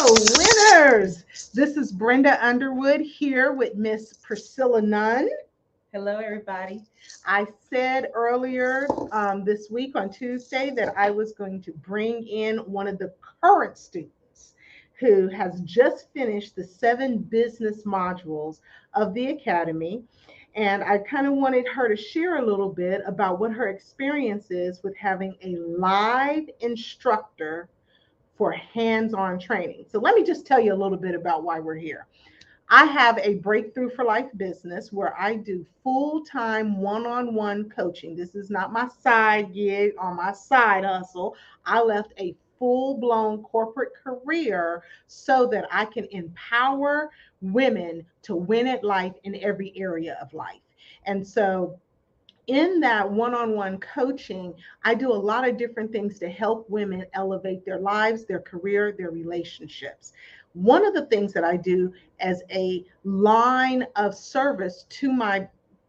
winners. This is Brenda Underwood here with Miss Priscilla Nunn. Hello, everybody. I said earlier this week on Tuesday that I was going to bring in one of the current students who has just finished the 7 business modules of the Academy. And I kind of wanted her to share a little bit about what her experience is with having a live instructor for hands-on training. So let me just tell you a little bit about why we're here. I have a Breakthrough for Life business where I do full-time one-on-one coaching. This is not my side gig or my side hustle. I left a full-blown corporate career so that I can empower women to win at life in every area of life. And so in that one-on-one coaching, I do a lot of different things to help women elevate their lives, their career, their relationships. One of the things that I do as a line of service to my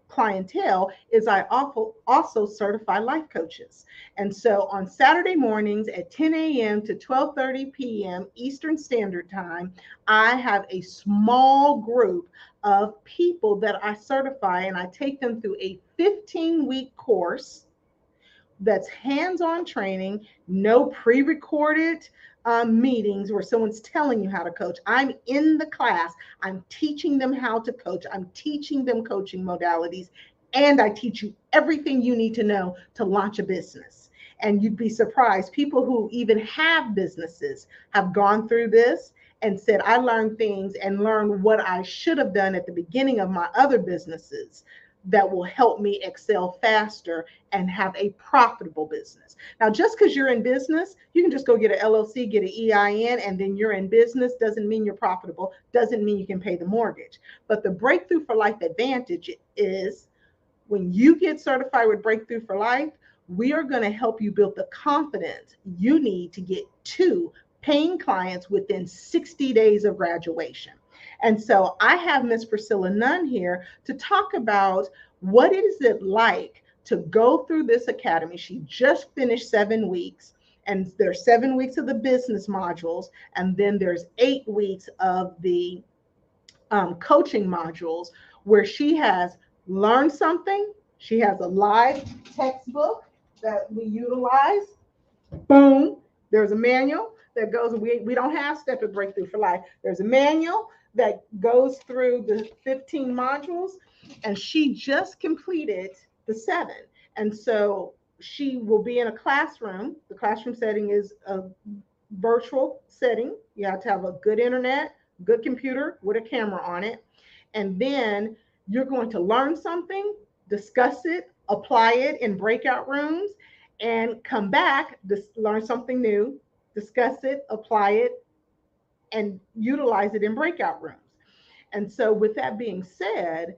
clientele is I also certify life coaches. And so on Saturday mornings at 10 a.m. to 12:30 p.m. Eastern Standard Time, I have a small group of people that I certify, and I take them through a 15-week course that's hands-on training, no pre-recorded meetings where someone's telling you how to coach. I'm in the class. I'm teaching them how to coach. I'm teaching them coaching modalities, and I teach you everything you need to know to launch a business. And you'd be surprised. People who even have businesses have gone through this and said, I learned things and learned what I should have done at the beginning of my other businesses that will help me excel faster and have a profitable business. Now, just because you're in business, you can just go get an LLC, get an EIN, and then you're in business. Doesn't mean you're profitable, doesn't mean you can pay the mortgage. But the Breakthrough for Life Advantage is when you get certified with Breakthrough for Life, we are going to help you build the confidence you need to get to paying clients within 60 days of graduation. And so I have Miss Priscilla Nunn here to talk about what is it like to go through this academy. She just finished 7 weeks, and there's 7 weeks of the business modules, and then there's 8 weeks of the coaching modules where she has learned something. She has a live textbook that we utilize. Boom. There's a manual that goes, we don't have Step at Breakthrough for Life. There's a manual that goes through the 15 modules, and she just completed the 7. And so she will be in a classroom. The classroom setting is a virtual setting. You have to have a good internet, good computer with a camera on it. And then you're going to learn something, discuss it, apply it in breakout rooms, and come back, learn something new, discuss it, apply it, and utilize it in breakout rooms. And so, with that being said,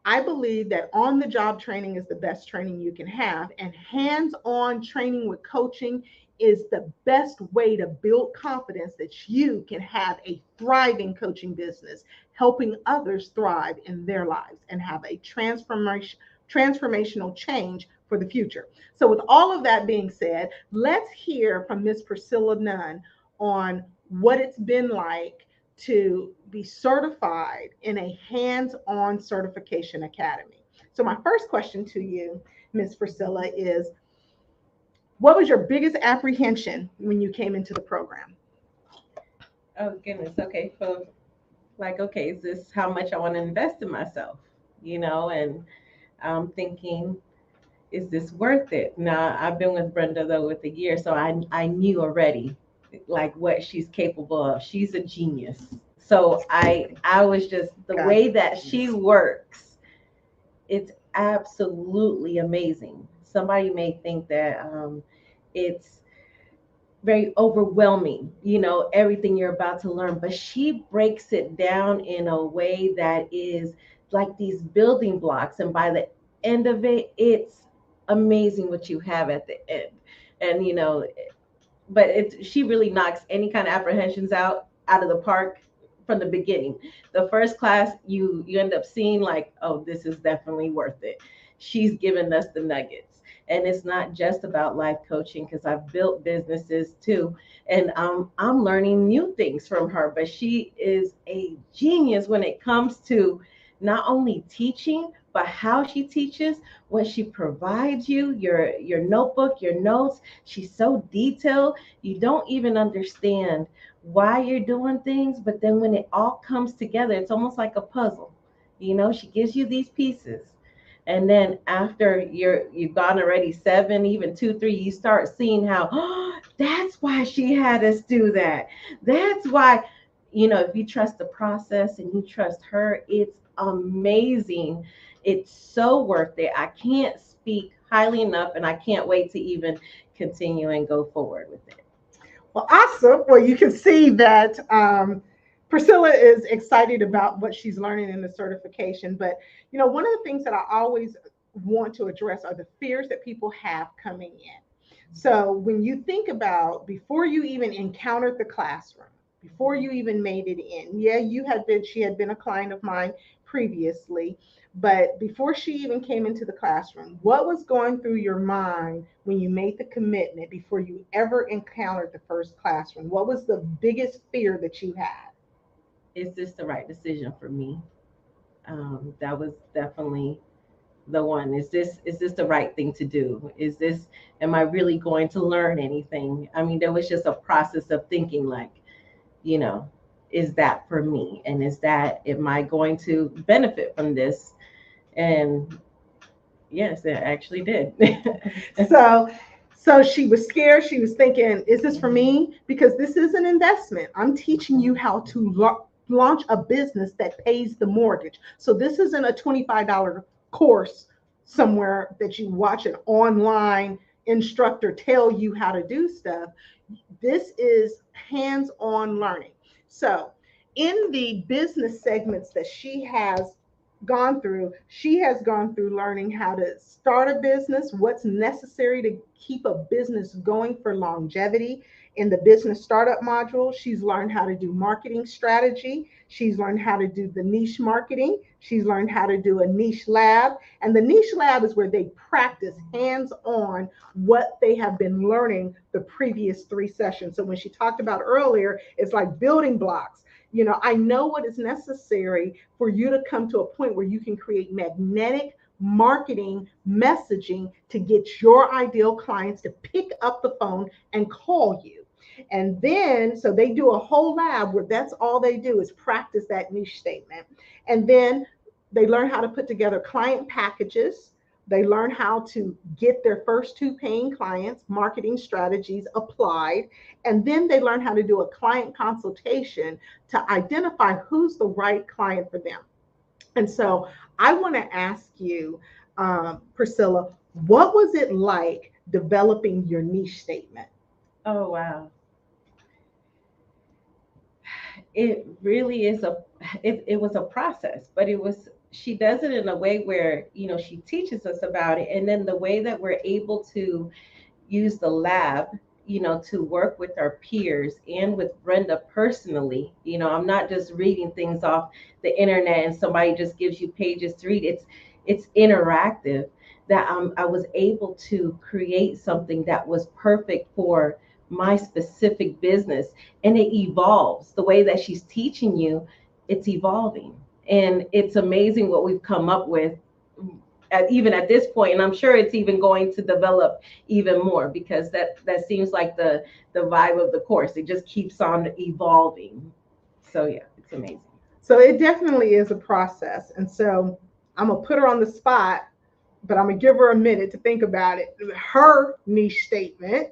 I believe that on the job training is the best training you can have, and hands on training with coaching is the best way to build confidence that you can have a thriving coaching business, helping others thrive in their lives and have a transformational change for the future. So, with all of that being said, let's hear from Miss Priscilla Nunn on what it's been like to be certified in a hands-on certification academy. So my first question to you, Miss Priscilla, is what was your biggest apprehension when you came into the program? Oh, goodness. Okay. So, okay, is this how much I want to invest in myself? And I'm thinking, is this worth it? Now, I've been with Brenda, though, with a year, so I knew already, like, what she's capable of. She's a genius. So I was just, the way that she works, it's absolutely amazing. Somebody may think that it's very overwhelming, everything you're about to learn, but she breaks it down in a way that is like these building blocks. And by the end of it, it's amazing what you have at the end. And, but she really knocks any kind of apprehensions out of the park from the beginning. The first class, you end up seeing like, oh, this is definitely worth it. She's given us the nuggets. And it's not just about life coaching, because I've built businesses too. And I'm learning new things from her. But she is a genius when it comes to not only teaching, but how she teaches, what she provides you, your notebook, your notes. She's so detailed. You don't even understand why you're doing things, but then when it all comes together, it's almost like a puzzle. She gives you these pieces. And then after you've gone already 7, even 2, 3, you start seeing how, oh, that's why she had us do that. That's why, if you trust the process and you trust her, it's amazing. It's so worth it. I can't speak highly enough, and I can't wait to even continue and go forward with it. Well, awesome. Well, you can see that Priscilla is excited about what she's learning in the certification. But, one of the things that I always want to address are the fears that people have coming in. So, when you think about before you even encountered the classroom, before you even made it in, yeah, she had been a client of mine previously, but before she even came into the classroom, what was going through your mind when you made the commitment before you ever encountered the first classroom? What was the biggest fear that you had? Is this the right decision for me? That was definitely the one. Is this the right thing to do? Am I really going to learn anything? I mean, there was just a process of thinking like, you know, is that for me? And am I going to benefit from this? And yes, it actually did. So so she was scared. She was thinking, is this for me? Because this is an investment. I'm teaching you how to launch a business that pays the mortgage. So this isn't a $25 course somewhere that you watch an online instructor tell you how to do stuff. This is hands-on learning. So in the business segments that she has gone through learning how to start a business, what's necessary to keep a business going for longevity. In the business startup module, she's learned how to do marketing strategy. She's learned how to do the niche marketing. She's learned how to do a niche lab. And the niche lab is where they practice hands on what they have been learning the previous 3 sessions. So when she talked about earlier, it's like building blocks. I know what is necessary for you to come to a point where you can create magnetic marketing messaging to get your ideal clients to pick up the phone and call you. And then, so they do a whole lab where that's all they do is practice that niche statement. And then they learn how to put together client packages. They learn how to get their first 2 paying clients, marketing strategies applied, and then they learn how to do a client consultation to identify who's the right client for them. And so I want to ask you, Priscilla, what was it like developing your niche statement? Oh wow. It really is it was a process, but she does it in a way where, she teaches us about it, and then the way that we're able to use the lab, to work with our peers and with Brenda personally. I'm not just reading things off the internet and somebody just gives you pages to read. It's interactive, that I was able to create something that was perfect for my specific business, and it evolves the way that she's teaching you. It's evolving, and it's amazing what we've come up with even at this point, and I'm sure it's even going to develop even more, because that seems like the vibe of the course. It just keeps on evolving. So yeah, it's amazing. So it definitely is a process. And so I'm going to put her on the spot, but I'm going to give her a minute to think about it. Her niche statement.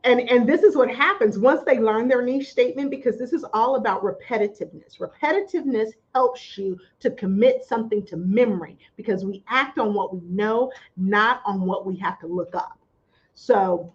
And this is what happens once they learn their niche statement, because this is all about repetitiveness. Repetitiveness helps you to commit something to memory, because we act on what we know, not on what we have to look up. So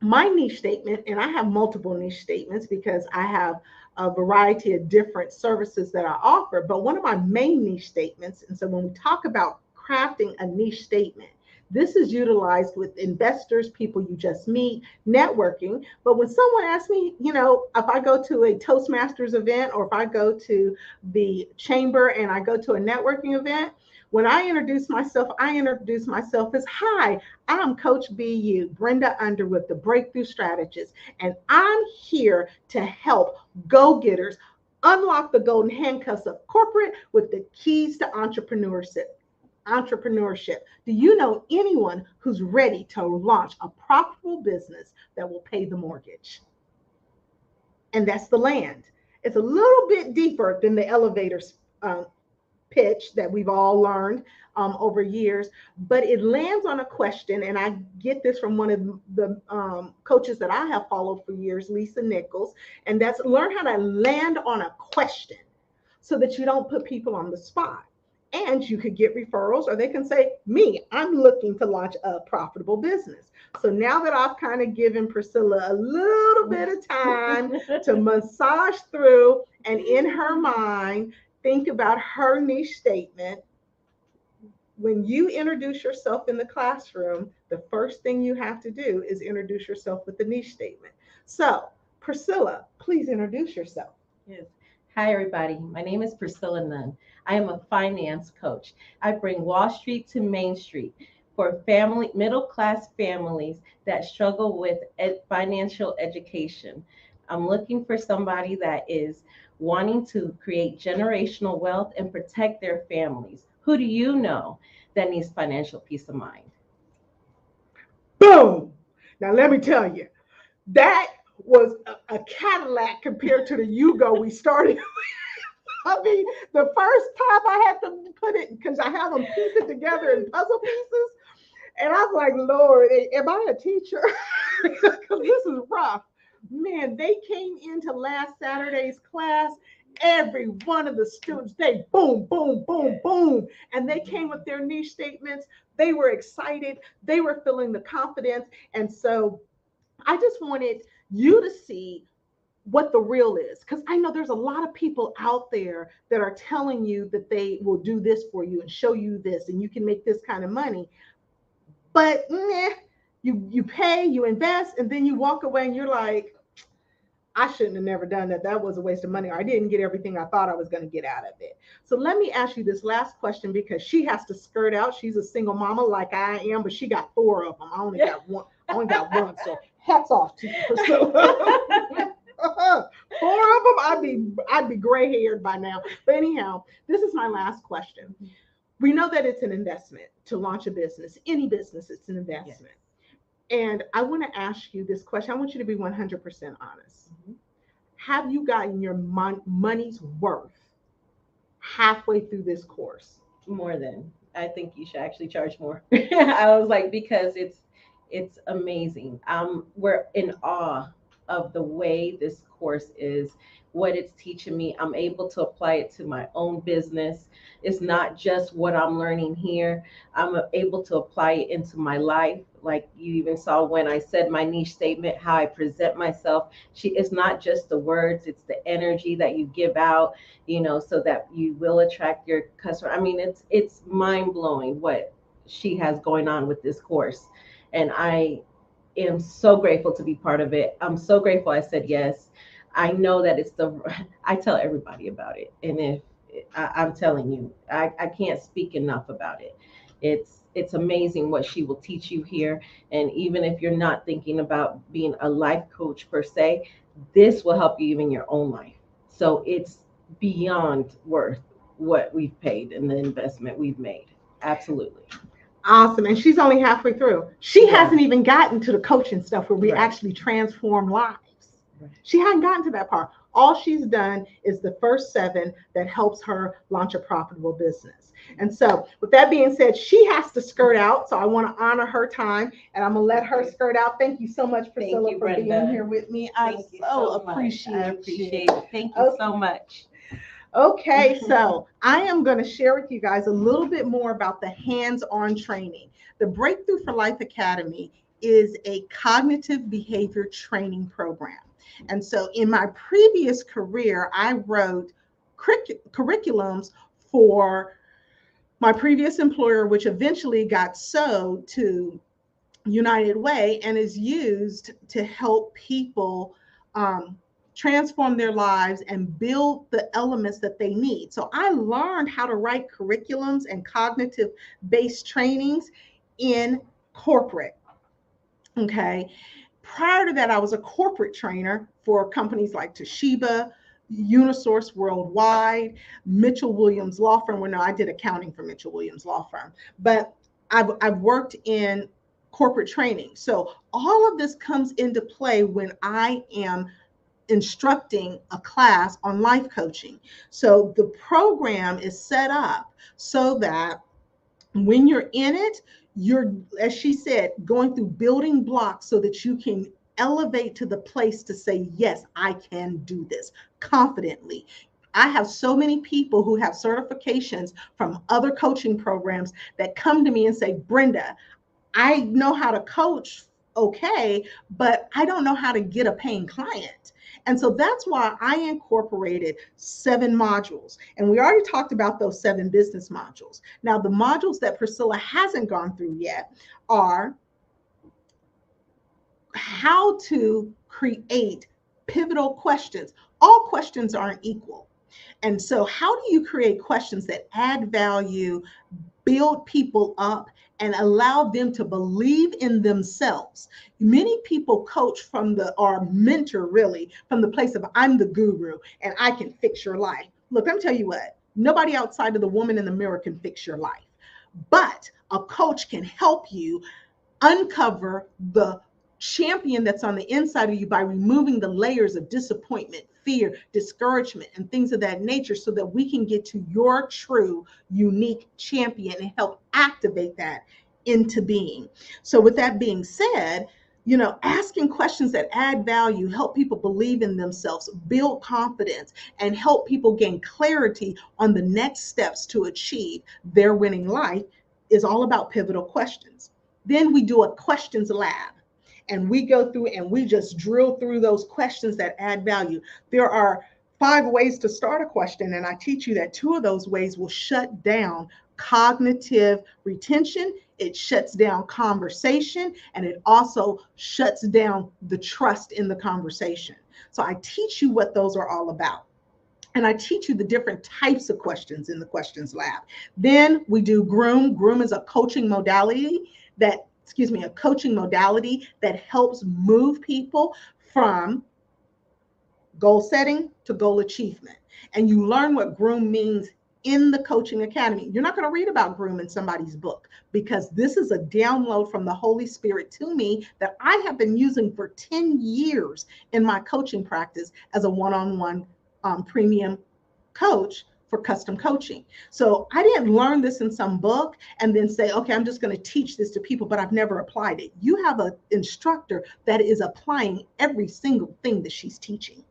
my niche statement, and I have multiple niche statements because I have a variety of different services that I offer, but one of my main niche statements, and so when we talk about crafting a niche statement, this is utilized with investors, people you just meet, networking. But when someone asks me, if I go to a Toastmasters event, or if I go to the chamber and I go to a networking event, When I introduce myself as, hi, I'm Coach BU, Brenda Underwood, the Breakthrough Strategist, and I'm here to help go-getters unlock the golden handcuffs of corporate with the keys to entrepreneurship. Do you know anyone who's ready to launch a profitable business that will pay the mortgage? And that's the land. It's a little bit deeper than the elevators pitch that we've all learned over years, but it lands on a question. And I get this from one of the coaches that I have followed for years, Lisa Nichols, and that's learn how to land on a question so that you don't put people on the spot. And you could get referrals, or they can say, me, I'm looking to launch a profitable business. So now that I've kind of given Priscilla a little bit of time to massage through and in her mind, think about her niche statement. When you introduce yourself in the classroom, the first thing you have to do is introduce yourself with the niche statement. So, Priscilla, please introduce yourself. Yes. Hi, everybody. My name is Priscilla Nunn. I am a finance coach. I bring Wall Street to Main Street for middle class families that struggle with financial education. I'm looking for somebody that is wanting to create generational wealth and protect their families. Who do you know that needs financial peace of mind? Boom! Now, let me tell you, that was a Cadillac compared to the Yugo we started. I mean, the first time I had to put it, because I have them piece it together in puzzle pieces. And I'm like, Lord, am I a teacher? Because this is rough. Man, they came into last Saturday's class. Every one of the students, they boom, boom, boom, boom. And they came with their niche statements. They were excited. They were feeling the confidence. And so I just wanted you to see what the real is, because I know there's a lot of people out there that are telling you that they will do this for you and show you this and you can make this kind of money, but you pay, you invest, and then you walk away and you're like, I shouldn't have never done that. That was a waste of money, or I didn't get everything I thought I was going to get out of it. So let me ask you this last question, because she has to skirt out. She's a single mama like I am, but she got four of them. I only got one. I only got one. So hats off to you, Priscilla. Four of them, I'd be gray haired by now. But anyhow, this is my last question. We know that it's an investment to launch a business. Any business, it's an investment. Yes. And I want to ask you this question. I want you to be 100% honest. Mm-hmm. Have you gotten your money's worth halfway through this course? More than. I think you should actually charge more. I was like, because it's amazing. We're in awe of the way this course is, what it's teaching me. I'm able to apply it to my own business. It's not just what I'm learning here. I'm able to apply it into my life. Like you even saw when I said my niche statement, how I present myself. It's not just the words, it's the energy that you give out, so that you will attract your customer. I mean, it's mind-blowing what she has going on with this course. And I am so grateful to be part of it. I'm so grateful I said yes. I know that I tell everybody about it. And I'm telling you, I can't speak enough about it. It's amazing what she will teach you here. And even if you're not thinking about being a life coach per se, this will help you even in your own life. So it's beyond worth what we've paid and the investment we've made. Absolutely. Awesome. And she's only halfway through. She hasn't even gotten to the coaching stuff where we actually transform lives. Right. She hadn't gotten to that part. All she's done is the first 7 that helps her launch a profitable business. And so with that being said, she has to skirt out. So I want to honor her time, and I'm going to let her skirt out. Thank you so much, Priscilla, for being here with me. I so appreciate it. Thank you so much. Okay, so I am going to share with you guys a little bit more about the hands-on training. The Breakthrough for Life Academy is a cognitive behavior training program. And so in my previous career, I wrote curriculums for my previous employer, which eventually got sold to United Way and is used to help people transform their lives, and build the elements that they need. So I learned how to write curriculums and cognitive based trainings in corporate. Okay. Prior to that, I was a corporate trainer for companies like Toshiba, Unisource Worldwide, Mitchell Williams Law Firm. Well, no, I did accounting for Mitchell Williams Law Firm, but I've worked in corporate training. So all of this comes into play when I am instructing a class on life coaching. So the program is set up so that when you're in it, you're, as she said, going through building blocks so that you can elevate to the place to say, yes, I can do this confidently. I have so many people who have certifications from other coaching programs that come to me and say, Brenda, I know how to coach, okay, but I don't know how to get a paying client. And so that's why I incorporated 7 modules. And we already talked about those 7 business modules. Now, the modules that Priscilla hasn't gone through yet are how to create pivotal questions. All questions aren't equal. And so, how do you create questions that add value, build people up, and allow them to believe in themselves? Many people coach from or mentor really from the place of, I'm the guru and I can fix your life. Look, let me tell you what, nobody outside of the woman in the mirror can fix your life, but a coach can help you uncover the champion that's on the inside of you by removing the layers of disappointment, fear, discouragement, and things of that nature so that we can get to your true, unique champion and help activate that into being. So with that being said, asking questions that add value, help people believe in themselves, build confidence, and help people gain clarity on the next steps to achieve their winning life is all about pivotal questions. Then we do a questions lab and we go through and we just drill through those questions that add value. There are 5 ways to start a question, and I teach you that 2 of those ways will shut down cognitive retention, it shuts down conversation, and it also shuts down the trust in the conversation. So I teach you what those are all about. And I teach you the different types of questions in the questions lab. Then we do groom. Groom is a coaching modality that helps move people from goal setting to goal achievement. And you learn what groom means in the coaching academy. You're not going to read about groom in somebody's book because this is a download from the Holy Spirit to me that I have been using for 10 years in my coaching practice as a one-on-one premium coach for custom coaching. So I didn't learn this in some book and then say, okay, I'm just going to teach this to people, but I've never applied it. You have an instructor that is applying every single thing that she's teaching.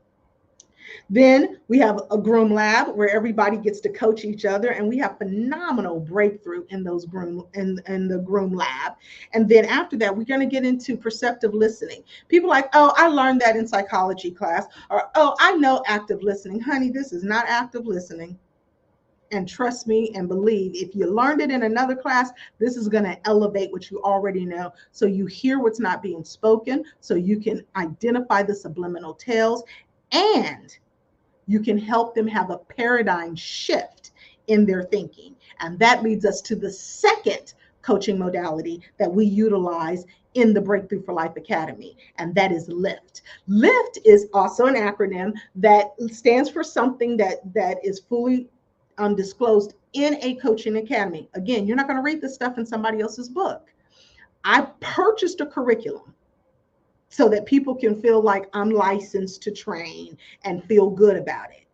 Then we have a groom lab where everybody gets to coach each other, and we have phenomenal breakthrough in those in the groom lab. And then after that, we're going to get into perceptive listening. People are like, oh, I learned that in psychology class, or oh, I know active listening. Honey, this is not active listening. And trust me and believe, if you learned it in another class, this is going to elevate what you already know. So you hear what's not being spoken, so you can identify the subliminal tales, and you can help them have a paradigm shift in their thinking. And that leads us to the second coaching modality that we utilize in the Breakthrough for Life Academy, and that is LIFT. LIFT is also an acronym that stands for something that is fully disclosed in a coaching academy. Again, you're not going to read this stuff in somebody else's book. I purchased a curriculum so that people can feel like I'm licensed to train and feel good about it.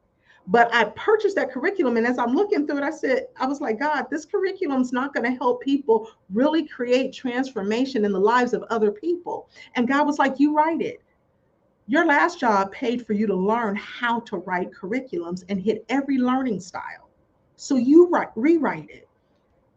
But I purchased that curriculum, and as I'm looking through it, I was like, God, this curriculum's not going to help people really create transformation in the lives of other people. And God was like, you write it. Your last job paid for you to learn how to write curriculums and hit every learning style. So you rewrite it.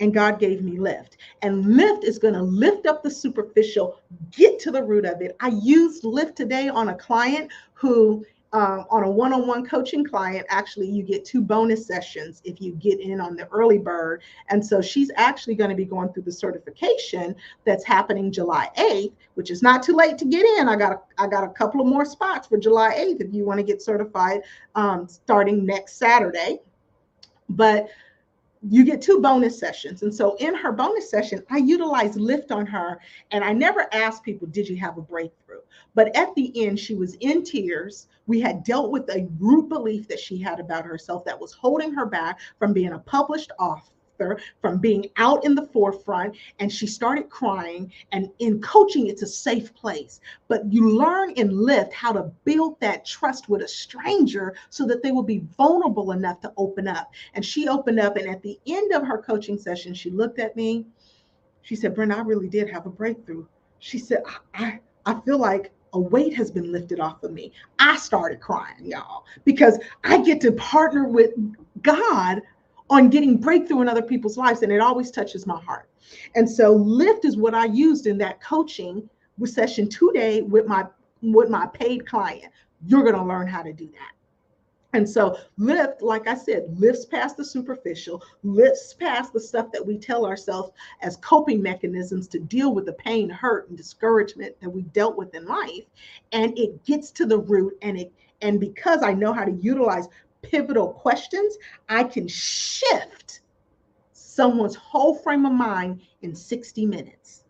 And God gave me LIFT. And LIFT is going to lift up the superficial, get to the root of it. I used LIFT today on a client who on a one-on-one coaching client, actually, you get 2 bonus sessions if you get in on the early bird. And so she's actually going to be going through the certification that's happening July 8th, which is not too late to get in. I got a couple of more spots for July 8th if you want to get certified starting next Saturday. But you get 2 bonus sessions. And so in her bonus session, I utilize Lift on her. And I never asked people, did you have a breakthrough? But at the end, she was in tears. We had dealt with a root belief that she had about herself that was holding her back from being a published author, from being out in the forefront. And she started crying. And in coaching, it's a safe place. But you learn in Lift how to build that trust with a stranger so that they will be vulnerable enough to open up. And she opened up. And at the end of her coaching session, she looked at me. She said, Brenda, I really did have a breakthrough. She said, I feel like a weight has been lifted off of me. I started crying, y'all, because I get to partner with God on getting breakthrough in other people's lives. And it always touches my heart. And so Lift is what I used in that coaching with session today with my paid client. You're going to learn how to do that. And so Lift, like I said, lifts past the superficial, lifts past the stuff that we tell ourselves as coping mechanisms to deal with the pain, hurt, and discouragement that we dealt with in life. And it gets to the root. And because I know how to utilize pivotal questions, I can shift someone's whole frame of mind in 60 minutes.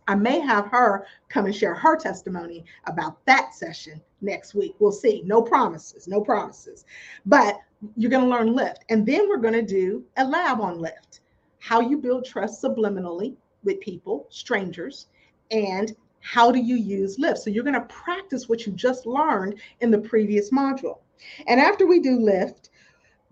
I may have her come and share her testimony about that session next week. We'll see. No promises, no promises. But you're going to learn Lift. And then we're going to do a lab on Lift, how you build trust subliminally with people, strangers, and how do you use Lift. So you're going to practice what you just learned in the previous module. And after we do Lift,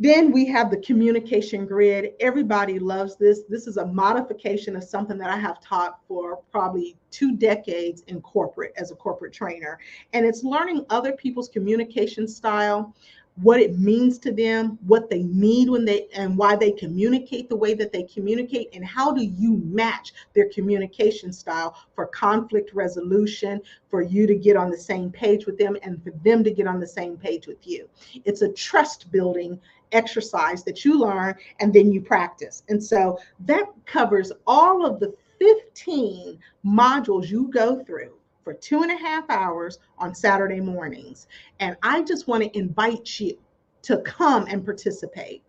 then we have the communication grid. Everybody loves this. This is a modification of something that I have taught for probably 2 decades in corporate as a corporate trainer. And it's learning other people's communication style, what it means to them, what they need when they, and why they communicate the way that they communicate, and how do you match their communication style for conflict resolution, for you to get on the same page with them and for them to get on the same page with you. It's a trust building exercise that you learn and then you practice. And so that covers all of the 15 modules you go through for 2.5 hours on Saturday mornings. And I just want to invite you to come and participate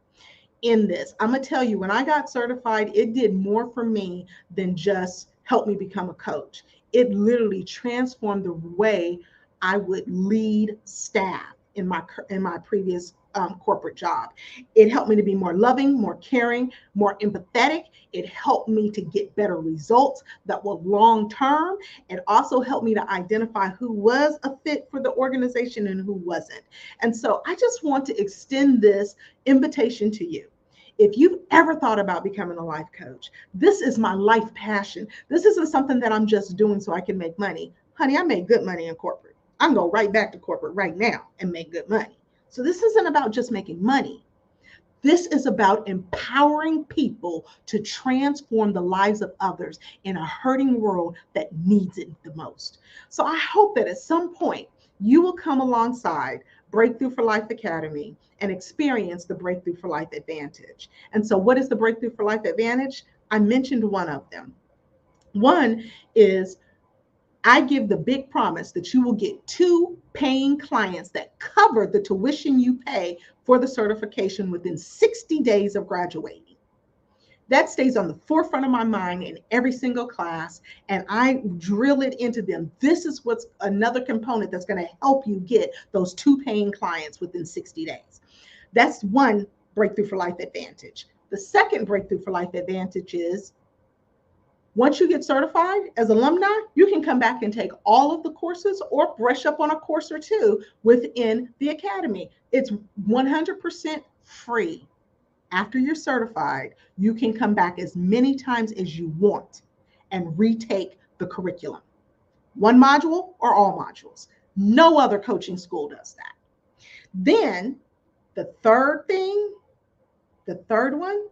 in this. I'm going to tell you, when I got certified, it did more for me than just help me become a coach. It literally transformed the way I would lead staff in my previous corporate job. It helped me to be more loving, more caring, more empathetic. It helped me to get better results that were long term. It also helped me to identify who was a fit for the organization and who wasn't. And so I just want to extend this invitation to you. If you've ever thought about becoming a life coach, this is my life passion. This isn't something that I'm just doing so I can make money. Honey, I make good money in corporate. I can go right back to corporate right now and make good money. So this isn't about just making money. This is about empowering people to transform the lives of others in a hurting world that needs it the most. So I hope that at some point you will come alongside Breakthrough for Life Academy and experience the Breakthrough for Life Advantage. And so what is the Breakthrough for Life Advantage? I mentioned one of them. One is I give the big promise that you will get 2 paying clients that cover the tuition you pay for the certification within 60 days of graduating. That stays on the forefront of my mind in every single class, and I drill it into them. This is what's another component that's going to help you get those 2 paying clients within 60 days. That's one Breakthrough for Life Advantage. The second Breakthrough for Life Advantage is once you get certified as alumni, you can come back and take all of the courses or brush up on a course or 2 within the academy. It's 100% free. After you're certified, you can come back as many times as you want and retake the curriculum. One module or all modules. No other coaching school does that. Then the third one,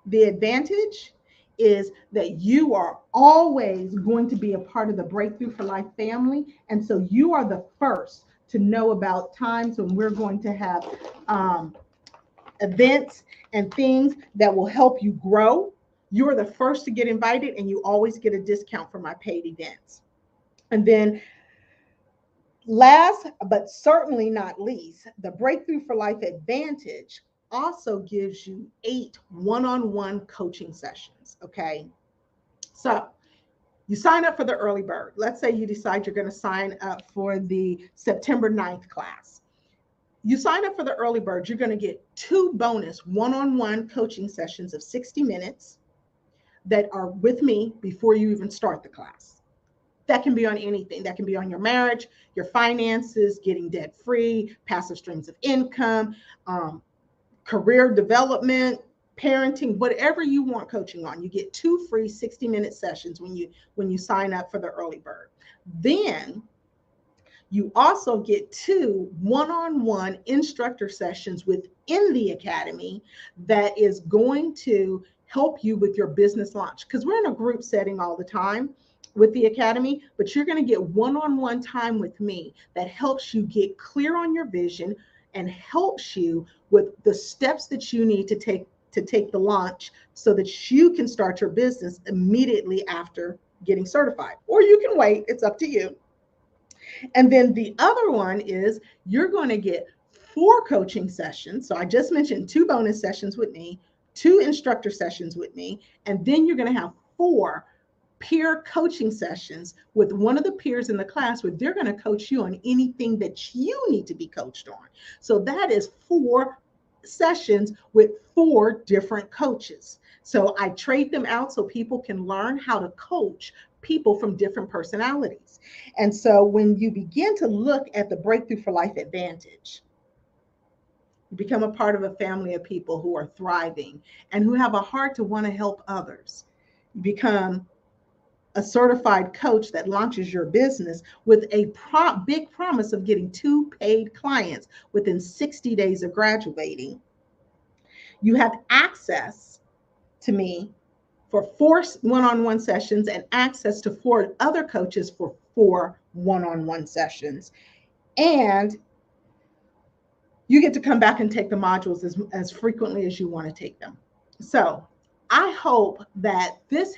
the advantage is that you are always going to be a part of the Breakthrough for Life family. And so you are the first to know about times when we're going to have events and things that will help you grow, you're the first to get invited, and you always get a discount for my paid events. And then last but certainly not least, the Breakthrough for Life Advantage also gives you 8 one-on-one coaching sessions. Okay. So you sign up for the early bird. Let's say you decide you're going to sign up for the September 9th class. You sign up for the early bird, you're going to get 2 bonus one-on-one coaching sessions of 60 minutes that are with me before you even start the class. That can be on anything. That can be on your marriage, your finances, getting debt free, passive streams of income, career development, parenting, whatever you want coaching on. You get 2 free 60-minute sessions when you sign up for the early bird. Then you also get 2 one-on-one instructor sessions within the academy that is going to help you with your business launch, because we're in a group setting all the time with the academy, but you're going to get one-on-one time with me that helps you get clear on your vision and helps you with the steps that you need to take the launch so that you can start your business immediately after getting certified. Or you can wait, it's up to you. And then the other one is you're going to get 4 coaching sessions. So I just mentioned 2 bonus sessions with me, 2 instructor sessions with me, and then you're going to have 4 peer coaching sessions with one of the peers in the class where they're going to coach you on anything that you need to be coached on. So that is 4 sessions with 4 different coaches. So I trade them out so people can learn how to coach people from different personalities. And so when you begin to look at the Breakthrough for Life Advantage, you become a part of a family of people who are thriving and who have a heart to want to help others. You become a certified coach that launches your business with a big promise of getting 2 paid clients within 60 days of graduating. You have access to me for 4 one-on-one sessions and access to 4 other coaches for 4 one-on-one sessions. And you get to come back and take the modules as frequently as you want to take them. So I hope that this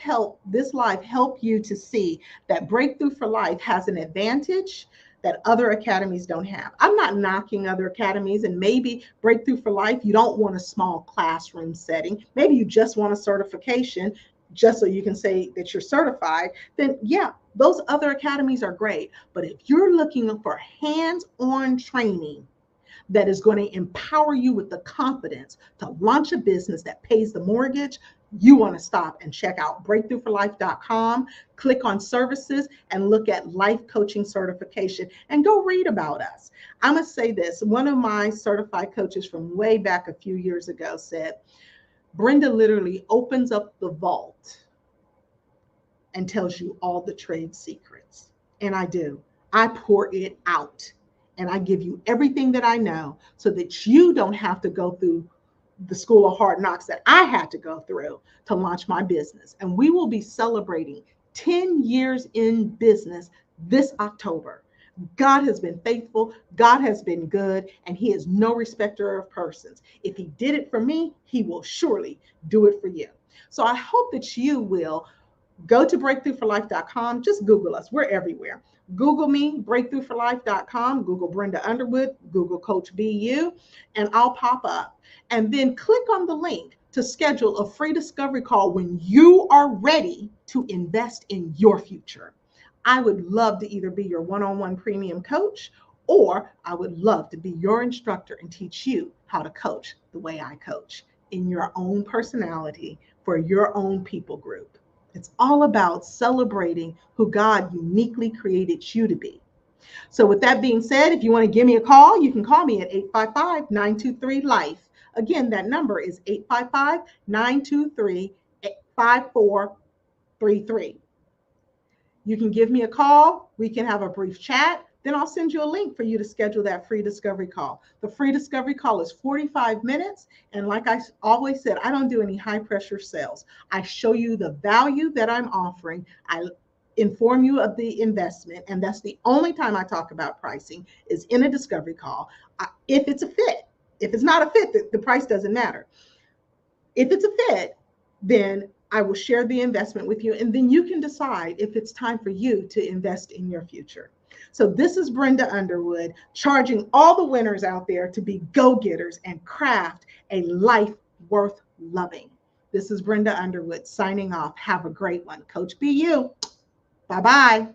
live help you to see that Breakthrough for Life has an advantage that other academies don't have. I'm not knocking other academies, and maybe Breakthrough for Life, you don't want a small classroom setting. Maybe you just want a certification just so you can say that you're certified. Then yeah, those other academies are great. But if you're looking for hands-on training that is going to empower you with the confidence to launch a business that pays the mortgage, you want to stop and check out breakthroughforlife.com, click on services, and look at life coaching certification and go read about us. I'm going to say this. One of my certified coaches from way back a few years ago said, Brenda literally opens up the vault and tells you all the trade secrets. And I do. I pour it out. And I give you everything that I know so that you don't have to go through the school of hard knocks that I had to go through to launch my business. And we will be celebrating 10 years in business this October. God has been faithful. God has been good, and he is no respecter of persons. If he did it for me, he will surely do it for you. So I hope that you will go to breakthroughforlife.com. Just Google us. We're everywhere. Google me, breakthroughforlife.com, Google Brenda Underwood, Google Coach BU, and I'll pop up. And then click on the link to schedule a free discovery call when you are ready to invest in your future. I would love to either be your one-on-one premium coach, or I would love to be your instructor and teach you how to coach the way I coach in your own personality for your own people group. It's all about celebrating who God uniquely created you to be. So with that being said, if you want to give me a call, you can call me at 855-923-LIFE. Again, that number is 855-923-5433. You can give me a call. We can have a brief chat. Then I'll send you a link for you to schedule that free discovery call. The free discovery call is 45 minutes. And like I always said, I don't do any high pressure sales. I show you the value that I'm offering. I inform you of the investment, and that's the only time I talk about pricing is in a discovery call. If it's a fit. If it's not a fit, the price doesn't matter. If it's a fit, then I will share the investment with you, and then you can decide if it's time for you to invest in your future. So this is Brenda Underwood, charging all the winners out there to be go-getters and craft a life worth loving. This is Brenda Underwood signing off. Have a great one. Coach Be You. Bye-bye.